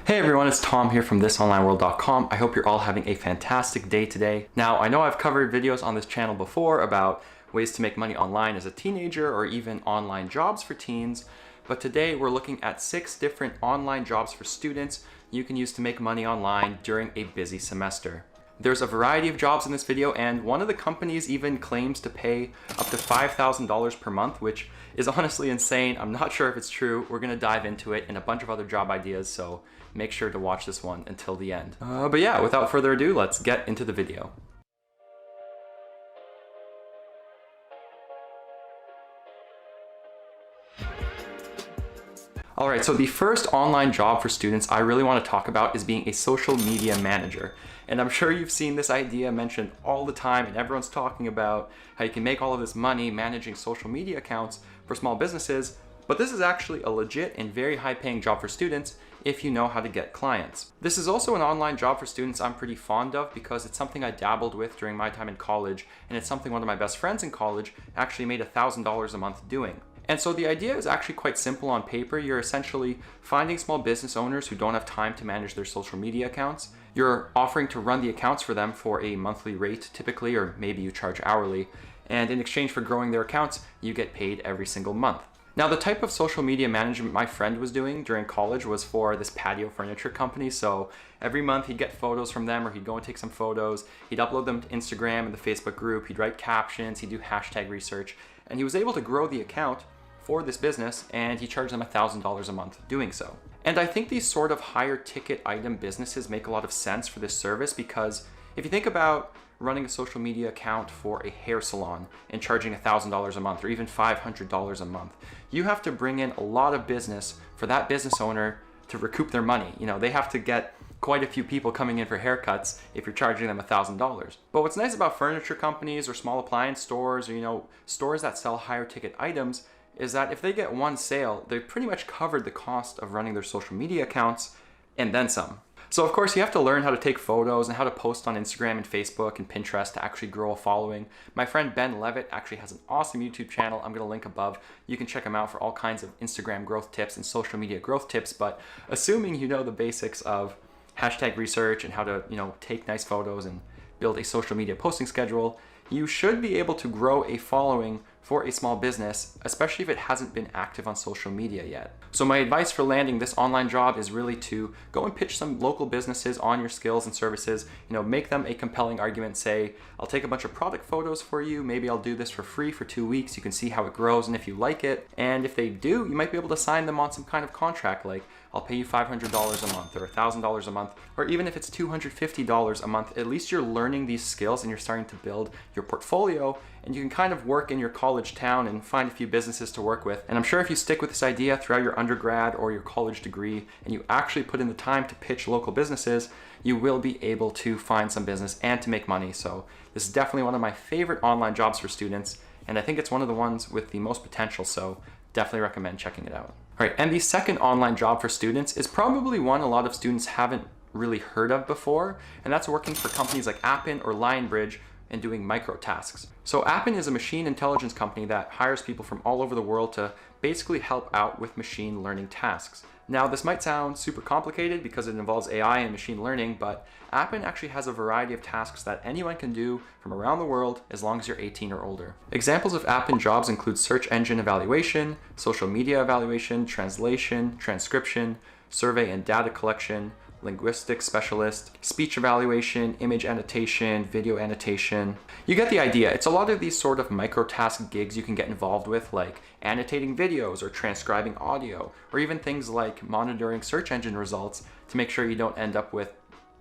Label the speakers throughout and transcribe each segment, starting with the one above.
Speaker 1: Hey everyone, it's Tom here from thisonlineworld.com. I hope you're all having a fantastic day today. Now, I know I've covered videos on this channel before about ways to make money online as a teenager or even online jobs for teens, but today we're looking at 6 different online jobs for students you can use to make money online during a busy semester. There's a variety of jobs in this video, and one of the companies even claims to pay up to $5,000 per month, which is honestly insane. I'm not sure if it's true. We're gonna dive into it and a bunch of other job ideas, so make sure to watch this one until the end. But yeah, without further ado, let's get into the video. All right, so the first online job for students I really want to talk about is being a social media manager. And I'm sure you've seen this idea mentioned all the time, and everyone's talking about how you can make all of this money managing social media accounts for small businesses, but this is actually a legit and very high-paying job for students if you know how to get clients. This is also an online job for students I'm pretty fond of because it's something I dabbled with during my time in college, and it's something one of my best friends in college actually made $1,000 a month doing. And so the idea is actually quite simple on paper. You're essentially finding small business owners who don't have time to manage their social media accounts. You're offering to run the accounts for them for a monthly rate typically, or maybe you charge hourly. And in exchange for growing their accounts, you get paid every single month. Now, the type of social media management my friend was doing during college was for this patio furniture company. So every month he'd get photos from them, or he'd go and take some photos. He'd upload them to Instagram and the Facebook group. He'd write captions, he'd do hashtag research, and he was able to grow the account for this business, and he charged them $1,000 a month doing so. And I think these sort of higher ticket item businesses make a lot of sense for this service, because if you think about running a social media account for a hair salon and charging $1,000 a month or even $500 a month, you have to bring in a lot of business for that business owner to recoup their money. You know, they have to get quite a few people coming in for haircuts if you're charging them $1,000. But what's nice about furniture companies or small appliance stores, or stores that sell higher ticket items, is that if they get one sale, they've pretty much covered the cost of running their social media accounts and then some. So of course you have to learn how to take photos and how to post on Instagram and Facebook and Pinterest to actually grow a following. My friend Ben Levitt actually has an awesome YouTube channel. I'm gonna link above. You can check him out for all kinds of Instagram growth tips and social media growth tips, but assuming you know the basics of hashtag research and how to, take nice photos and build a social media posting schedule, you should be able to grow a following for a small business, especially if it hasn't been active on social media yet. So my advice for landing this online job is really to go and pitch some local businesses on your skills and services. Make them a compelling argument. Say, I'll take a bunch of product photos for you. Maybe I'll do this for free for 2 weeks. You can see how it grows and if you like it. And if they do, you might be able to sign them on some kind of contract, like I'll pay you $500 a month or $1,000 a month, or even if it's $250 a month, at least you're learning these skills and you're starting to build your portfolio, and you can kind of work in your college town and find a few businesses to work with. And I'm sure if you stick with this idea throughout your undergrad or your college degree, and you actually put in the time to pitch local businesses, you will be able to find some business and to make money. So this is definitely one of my favorite online jobs for students, and I think it's one of the ones with the most potential, so definitely recommend checking it out. All right, and the second online job for students is probably one a lot of students haven't really heard of before, and that's working for companies like Appen or Lionbridge and doing micro tasks. So Appen is a machine intelligence company that hires people from all over the world to basically help out with machine learning tasks. Now, this might sound super complicated because it involves AI and machine learning, but Appen actually has a variety of tasks that anyone can do from around the world as long as you're 18 or older. Examples of Appen jobs include search engine evaluation, social media evaluation, translation, transcription, survey and data collection, linguistics specialist, speech evaluation, image annotation, video annotation. You get the idea. It's a lot of these sort of micro-task gigs you can get involved with, like annotating videos or transcribing audio, or even things like monitoring search engine results to make sure you don't end up with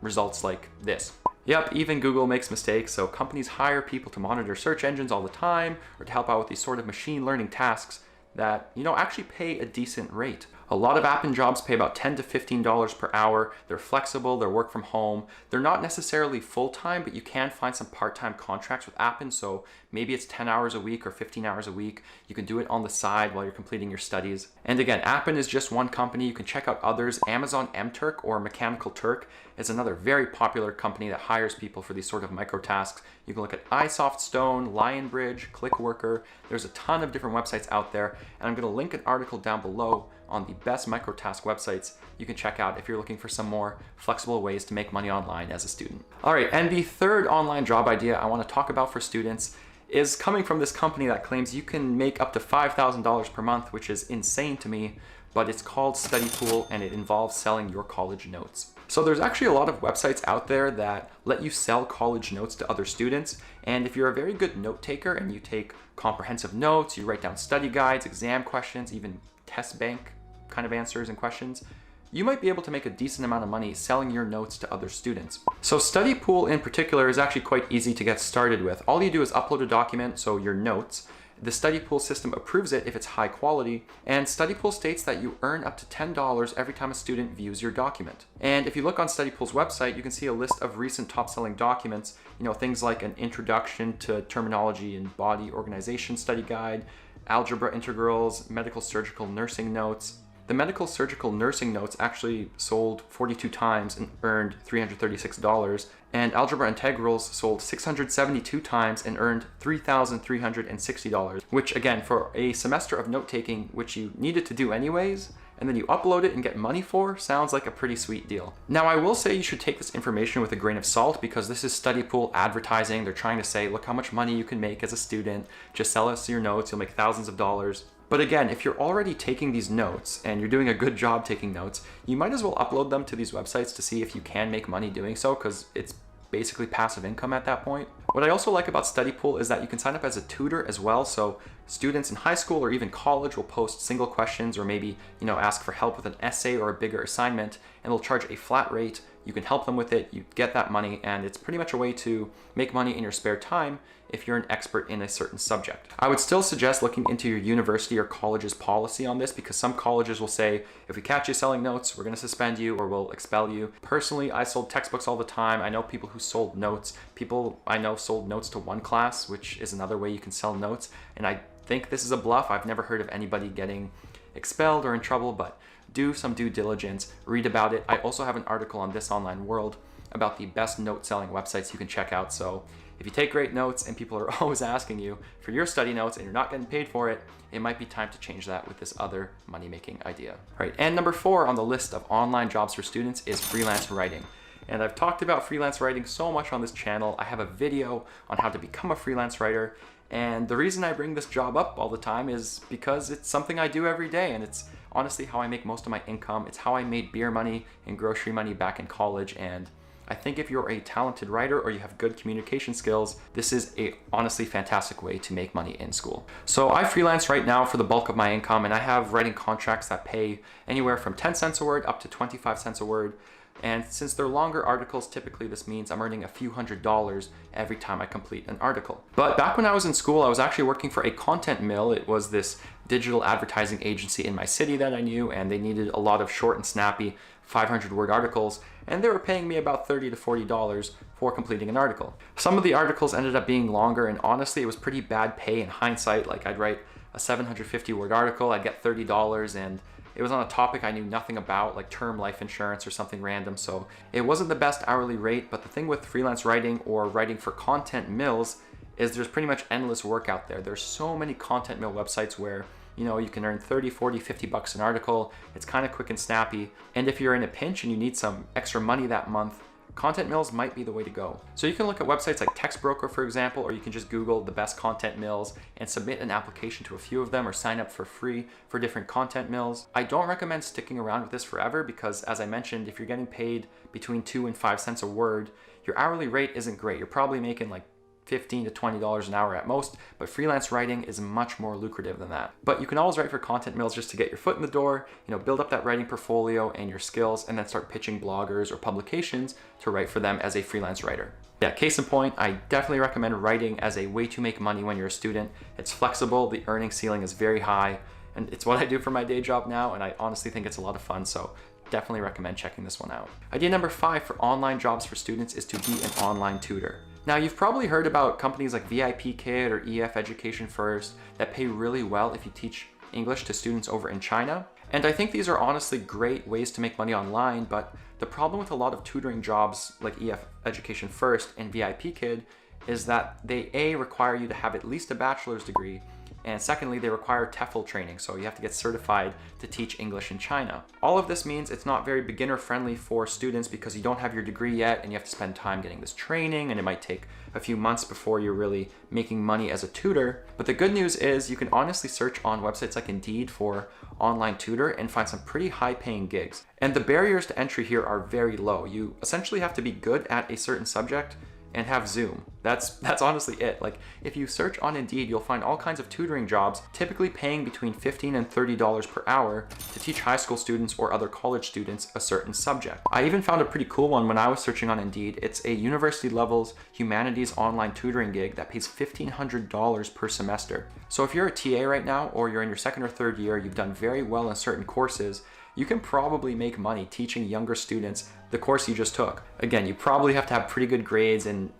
Speaker 1: results like this. Yep, even Google makes mistakes, so companies hire people to monitor search engines all the time, or to help out with these sort of machine learning tasks that, actually pay a decent rate. A lot of Appen jobs pay about $10 to $15 per hour. They're flexible, they're work from home. They're not necessarily full-time, but you can find some part-time contracts with Appen. So maybe it's 10 hours a week or 15 hours a week. You can do it on the side while you're completing your studies. And again, Appen is just one company. You can check out others. Amazon MTurk or Mechanical Turk is another very popular company that hires people for these sort of micro tasks. You can look at iSoftStone, Lionbridge, ClickWorker. There's a ton of different websites out there, and I'm going to link an article down below on the best microtask websites you can check out if you're looking for some more flexible ways to make money online as a student. All right, and the third online job idea I want to talk about for students is coming from this company that claims you can make up to $5,000 per month, which is insane to me, but it's called Studypool and it involves selling your college notes. So there's actually a lot of websites out there that let you sell college notes to other students. And if you're a very good note taker and you take comprehensive notes, you write down study guides, exam questions, even test bank kind of answers and questions, you might be able to make a decent amount of money selling your notes to other students. So Studypool in particular is actually quite easy to get started with. All you do is upload a document, so your notes. The Studypool system approves it if it's high quality, and Studypool states that you earn up to $10 every time a student views your document. And if you look on Studypool's website, you can see a list of recent top-selling documents, things like an Introduction to Terminology and Body Organization Study Guide, Algebra Integrals, Medical Surgical Nursing Notes. The Medical Surgical Nursing Notes actually sold 42 times and earned $336, and Algebra Integrals sold 672 times and earned $3,360, which again, for a semester of note-taking, which you needed to do anyways, and then you upload it and get money for, sounds like a pretty sweet deal. Now, I will say you should take this information with a grain of salt because this is Studypool advertising. They're trying to say, look how much money you can make as a student. Just sell us your notes, you'll make thousands of dollars. But again, if you're already taking these notes and you're doing a good job taking notes, you might as well upload them to these websites to see if you can make money doing so, because it's basically passive income at that point. What I also like about Studypool is that you can sign up as a tutor as well. So students in high school or even college will post single questions or maybe, ask for help with an essay or a bigger assignment, and they'll charge a flat rate. You can help them with it, you get that money, and it's pretty much a way to make money in your spare time if you're an expert in a certain subject. I would still suggest looking into your university or college's policy on this, because some colleges will say, if we catch you selling notes, we're gonna suspend you or we'll expel you. Personally, I sold textbooks all the time. I know people who sold notes. People I know sold notes to one class, which is another way you can sell notes. And I think this is a bluff. I've never heard of anybody getting expelled or in trouble, but do some due diligence, read about it. I also have an article on This Online World about the best note selling websites you can check out. So if you take great notes and people are always asking you for your study notes and you're not getting paid for it, it might be time to change that with this other money-making idea. All right, and number 4 on the list of online jobs for students is freelance writing. And I've talked about freelance writing so much on this channel. I have a video on how to become a freelance writer. And the reason I bring this job up all the time is because it's something I do every day, and it's honestly how I make most of my income. It's how I made beer money and grocery money back in college. And I think if you're a talented writer or you have good communication skills, this is a honestly fantastic way to make money in school. So I freelance right now for the bulk of my income, and I have writing contracts that pay anywhere from 10 cents a word up to 25 cents a word. And since they're longer articles, typically this means I'm earning a few $100s every time I complete an article. But back when I was in school, I was actually working for a content mill. It was this digital advertising agency in my city that I knew, and they needed a lot of short and snappy 500-word articles, and they were paying me about $30 to $40 for completing an article. Some of the articles ended up being longer, and honestly, it was pretty bad pay in hindsight. Like, I'd write a 750-word article, I'd get $30, and it was on a topic I knew nothing about, like term life insurance or something random, so it wasn't the best hourly rate. But the thing with freelance writing or writing for content mills is there's pretty much endless work out there. There's so many content mill websites where you can earn 30, 40, 50 bucks an article. It's kind of quick and snappy. And if you're in a pinch and you need some extra money that month, content mills might be the way to go. So you can look at websites like Textbroker, for example, or you can just Google the best content mills and submit an application to a few of them or sign up for free for different content mills. I don't recommend sticking around with this forever because, as I mentioned, if you're getting paid between 2 and 5 cents a word, your hourly rate isn't great. You're probably making like $15 to $20 an hour at most, but freelance writing is much more lucrative than that. But you can always write for content mills just to get your foot in the door, build up that writing portfolio and your skills, and then start pitching bloggers or publications to write for them as a freelance writer. Yeah, case in point, I definitely recommend writing as a way to make money when you're a student. It's flexible, the earning ceiling is very high, and it's what I do for my day job now, and I honestly think it's a lot of fun, so definitely recommend checking this one out. Idea number 5 for online jobs for students is to be an online tutor. Now, you've probably heard about companies like VIP Kid or EF Education First that pay really well if you teach English to students over in China. And I think these are honestly great ways to make money online, but the problem with a lot of tutoring jobs like EF Education First and VIP Kid is that they require you to have at least a bachelor's degree, And secondly, they require TEFL training, so you have to get certified to teach English in China. All of this means it's not very beginner friendly for students because you don't have your degree yet and you have to spend time getting this training, and it might take a few months before you're really making money as a tutor. But the good news is you can honestly search on websites like Indeed for online tutor and find some pretty high paying gigs. And the barriers to entry here are very low. You essentially have to be good at a certain subject and have Zoom. That's honestly it. Like, if you search on Indeed, you'll find all kinds of tutoring jobs, typically paying between $15 and $30 per hour to teach high school students or other college students a certain subject. I even found a pretty cool one when I was searching on Indeed. It's a university levels humanities online tutoring gig that pays $1,500 per semester. So if you're a TA right now, or you're in your second or third year, you've done very well in certain courses, you can probably make money teaching younger students the course you just took. Again, you probably have to have pretty good grades and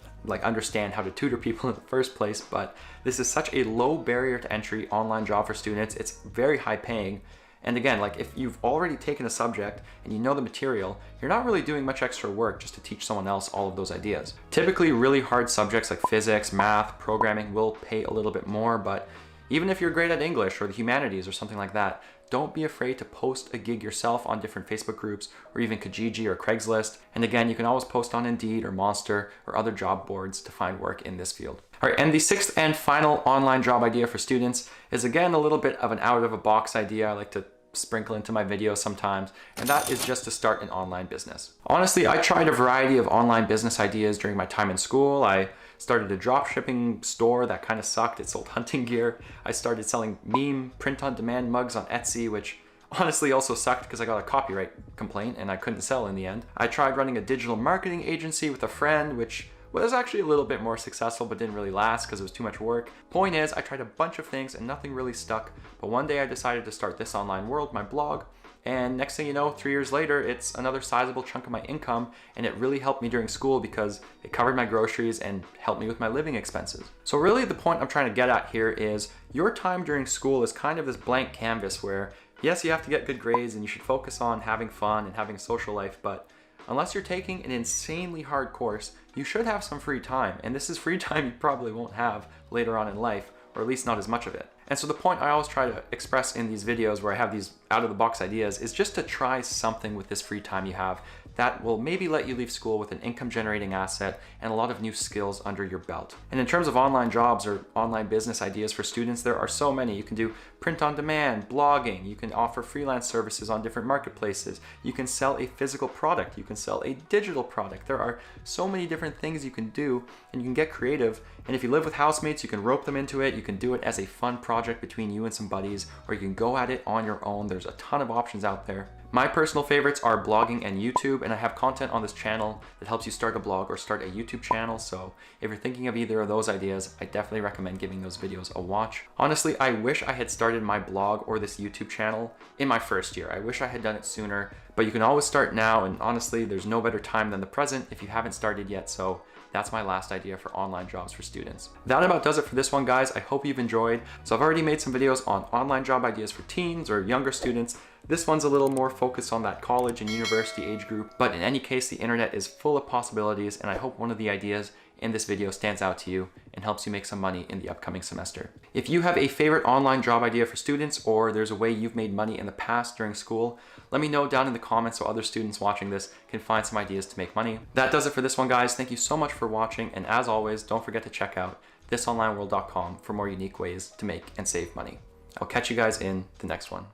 Speaker 1: understand how to tutor people in the first place, but this is such a low barrier to entry online job for students. It's very high paying. And again, if you've already taken a subject and you know the material, you're not really doing much extra work just to teach someone else all of those ideas. Typically, really hard subjects like physics, math, programming will pay a little bit more, but even if you're great at English or the humanities or something like that, don't be afraid to post a gig yourself on different Facebook groups or even Kijiji or Craigslist. And again, you can always post on Indeed or Monster or other job boards to find work in this field. All right, and the sixth and final online job idea for students is again a little bit of an out of a box idea I like to sprinkle into my videos sometimes, and that is just to start an online business. Honestly, I tried a variety of online business ideas during my time in school. I started a drop shipping store that kind of sucked. It sold hunting gear. I started selling meme print-on-demand mugs on Etsy, which honestly also sucked because I got a copyright complaint and I couldn't sell in the end. I tried running a digital marketing agency with a friend, which was actually a little bit more successful but didn't really last because it was too much work. Point is, I tried a bunch of things and nothing really stuck, but one day I decided to start This Online World, my blog, and next thing you know, 3 years later, it's another sizable chunk of my income, and it really helped me during school because it covered my groceries and helped me with my living expenses. So really the point I'm trying to get at here is your time during school is kind of this blank canvas where, yes, you have to get good grades and you should focus on having fun and having a social life, but unless you're taking an insanely hard course, you should have some free time, and this is free time you probably won't have later on in life, or at least not as much of it. And so the point I always try to express in these videos where I have these out-of-the-box ideas is just to try something with this free time you have that will maybe let you leave school with an income-generating asset and a lot of new skills under your belt. And in terms of online jobs or online business ideas for students, there are so many. You can do print-on-demand, blogging, you can offer freelance services on different marketplaces, you can sell a physical product, you can sell a digital product. There are so many different things you can do, and you can get creative. And if you live with housemates, you can rope them into it. You can do it as a fun project between you and some buddies, or you can go at it on your own. There's a ton of options out there. My personal favorites are blogging and YouTube, and I have content on this channel that helps you start a blog or start a YouTube channel. So if you're thinking of either of those ideas, I definitely recommend giving those videos a watch. Honestly, I wish I had started my blog or this YouTube channel in my first year. I wish I had done it sooner, but you can always start now, and honestly, there's no better time than the present if you haven't started yet. So that's my last idea for online jobs for students. That about does it for this one, guys. I hope you've enjoyed. So I've already made some videos on online job ideas for teens or younger students. This one's a little more focused on that college and university age group, but in any case, the internet is full of possibilities, and I hope one of the ideas in this video stands out to you and helps you make some money in the upcoming semester. If you have a favorite online job idea for students, or there's a way you've made money in the past during school, let me know down in the comments so other students watching this can find some ideas to make money. That does it for this one, guys. Thank you so much for watching, and as always, don't forget to check out thisonlineworld.com for more unique ways to make and save money. I'll catch you guys in the next one.